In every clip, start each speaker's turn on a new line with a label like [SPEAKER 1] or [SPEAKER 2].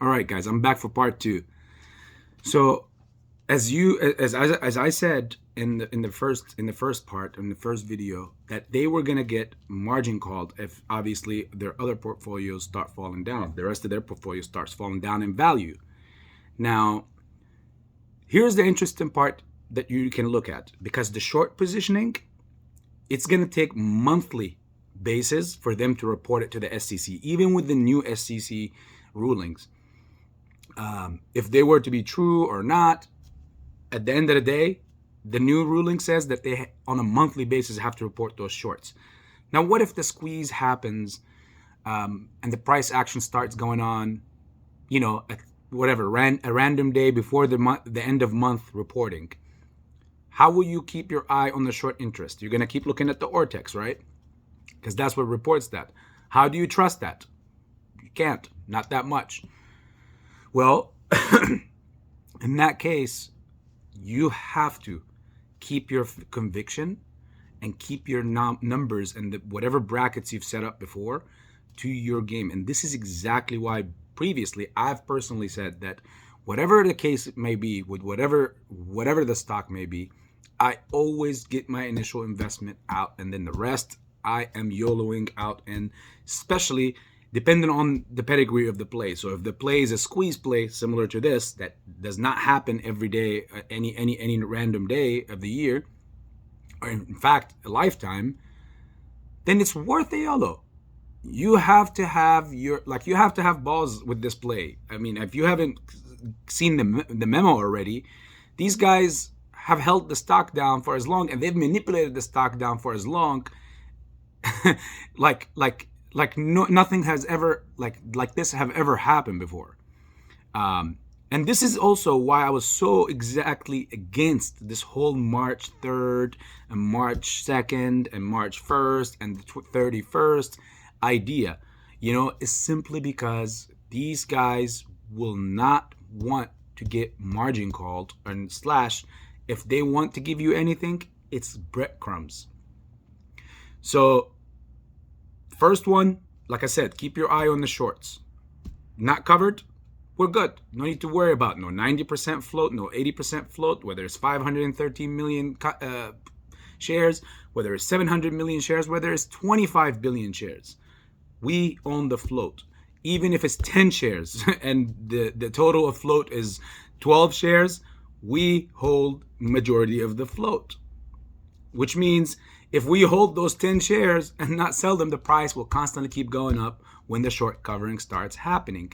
[SPEAKER 1] All right, guys, I'm back for part two. So, as I said in the first part in the first video, that they were gonna get margin called if obviously their other portfolios start falling down. The rest of their portfolio starts falling down in value. Now, here's the interesting part that you can look at, because the short positioning, it's gonna take monthly basis for them to report it to the SEC, even with the new SEC rulings. If they were to be true or not, at the end of the day, the new ruling says that they, on a monthly basis, have to report those shorts. Now, what if the squeeze happens and the price action starts going on, at whatever, a random day before the end of month reporting? How will you keep your eye on the short interest? You're going to keep looking at the Ortex, right? Because that's what reports that. How do you trust that? You can't, not that much. Well, in that case, you have to keep your conviction and keep your numbers and whatever brackets you've set up before to your game. And this is exactly why previously I've personally said that whatever the case may be, with whatever the stock may be, I always get my initial investment out, and then the rest I am YOLOing out, and especially depending on the pedigree of the play. So if the play is a squeeze play similar to this, that does not happen every day, any random day of the year, or in fact a lifetime, then it's worth a YOLO. You have to have you have to have balls with this play. I mean, if you haven't seen the memo already, these guys have held the stock down for as long, and they've manipulated the stock down for as long, nothing has ever like this have ever happened before. And this is also why I was so exactly against this whole March 3rd and March 2nd and March 1st and the 31st idea. Is simply because these guys will not want to get margin called, and slash, if they want to give you anything, it's breadcrumbs. So first one, like I said, keep your eye on the shorts. Not covered, we're good. No need to worry about no 90% float, no 80% float, whether it's 513 million shares, whether it's 700 million shares, whether it's 25 billion shares. We own the float. Even if it's 10 shares and the total of float is 12 shares, we hold majority of the float, which means if we hold those 10 shares and not sell them, the price will constantly keep going up when the short covering starts happening.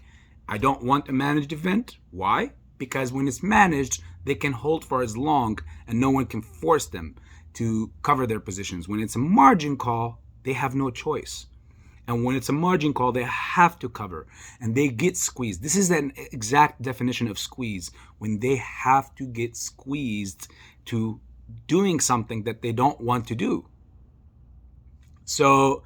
[SPEAKER 1] I don't want a managed event. Why? Because when it's managed, they can hold for as long and no one can force them to cover their positions. When it's a margin call, they have no choice. And when it's a margin call, they have to cover and they get squeezed. This is an exact definition of squeeze, when they have to get squeezed to doing something that they don't want to do. So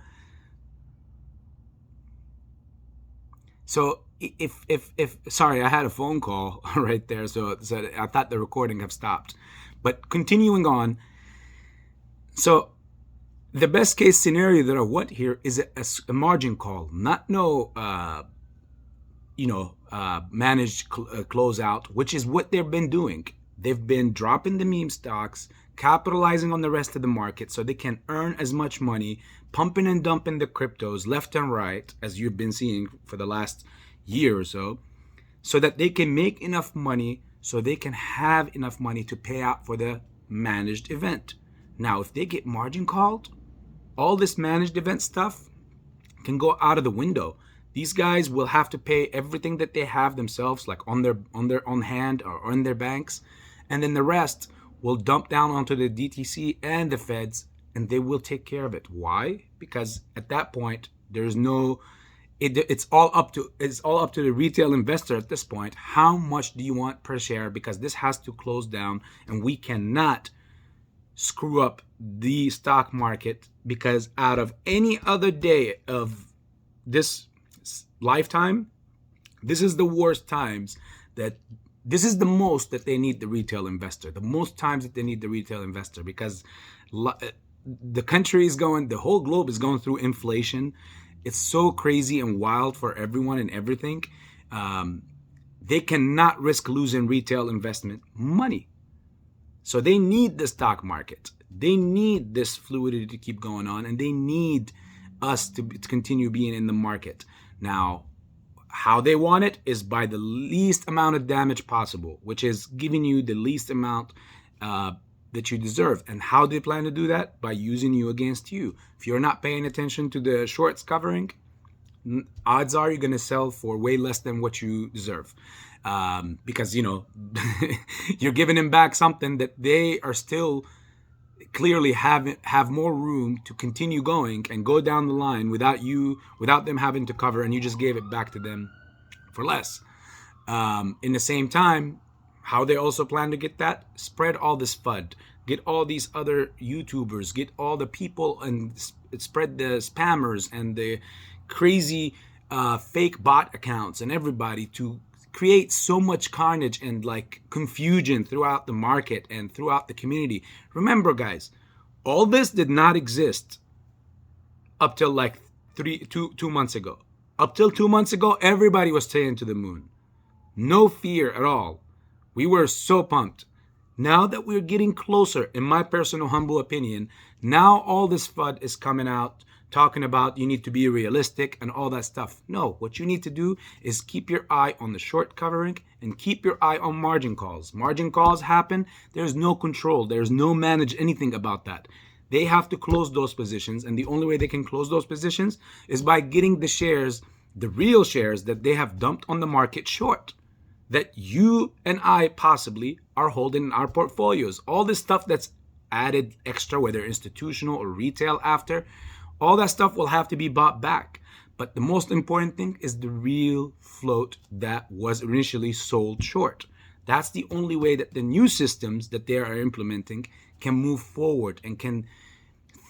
[SPEAKER 1] if sorry, I had a phone call right there, so I thought the recording have stopped. But continuing on, so the best case scenario that I want here is a margin call, not managed closeout, which is what they've been doing. They've been dropping the meme stocks, capitalizing on the rest of the market so they can earn as much money, pumping and dumping the cryptos left and right, as you've been seeing for the last year or so that they can make enough money, so they can have enough money to pay out for the managed event. Now, if they get margin called, all this managed event stuff can go out of the window. These guys will have to pay everything that they have themselves, like on their own hand or on their banks, and then the rest will dump down onto the DTC and the feds, and they will take care of it. Why? Because at that point, there's no, it's all up to the retail investor at this point. How much do you want per share? Because this has to close down, and we cannot screw up the stock market, because out of any other day of this lifetime, this is the worst times that this is the most that they need the retail investor, the most times that they need the retail investor, because the country is going, the whole globe is going through inflation. It's so crazy and wild for everyone and everything. they cannot risk losing retail investment money. So they need the stock market. They need this fluidity to keep going on, and they need us to continue being in the market. Now, how they want it is by the least amount of damage possible, which is giving you the least amount that you deserve. And how they plan to do that? By using you against you. If you're not paying attention to the shorts covering, odds are you're going to sell for way less than what you deserve. Because, you know, you're giving them back something that they are still clearly have more room to continue going and go down the line without them having to cover, and you just gave it back to them for less. In the same time, how they also plan to get that? Spread all this FUD, get all these other YouTubers, get all the people, and spread the spammers and the crazy fake bot accounts and everybody to create so much carnage and like confusion throughout the market and throughout the community. Remember, guys, all this did not exist up till like 2 months ago. Up till 2 months ago, everybody was staying to the moon. No fear at all. We were so pumped. Now that we're getting closer, in my personal humble opinion, now all this FUD is coming out, talking about you need to be realistic and all that stuff. No, what you need to do is keep your eye on the short covering and keep your eye on margin calls. Margin calls happen. There's no control. There's no manage anything about that. They have to close those positions, and the only way they can close those positions is by getting the shares, the real shares that they have dumped on the market short, that you and I possibly are holding in our portfolios. All this stuff that's added extra, whether institutional or retail after, all that stuff will have to be bought back. But the most important thing is the real float that was initially sold short. That's the only way that the new systems that they are implementing can move forward and can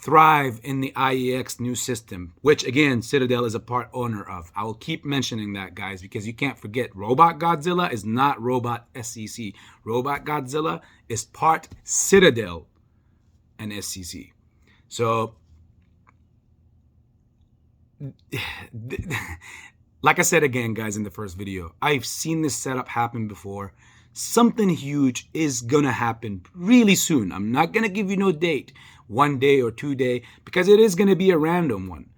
[SPEAKER 1] thrive in the IEX new system, which again, Citadel is a part owner of. I will keep mentioning that, guys, because you can't forget, Robot Godzilla is not Robot SEC. Robot Godzilla is part Citadel and SEC. So, like I said again, guys, in the first video, I've seen this setup happen before. Something huge is gonna happen really soon. I'm not gonna give you no date, 1 day or 2 day, because it is gonna be a random one.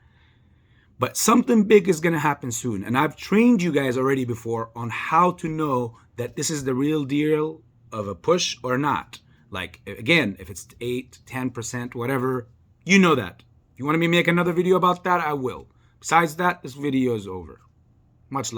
[SPEAKER 1] But something big is gonna happen soon. And I've trained you guys already before on how to know that this is the real deal of a push or not. Like, again, if it's 8, 10%, whatever, you know that. If you want me to make another video about that, I will. Besides that, this video is over. Much love.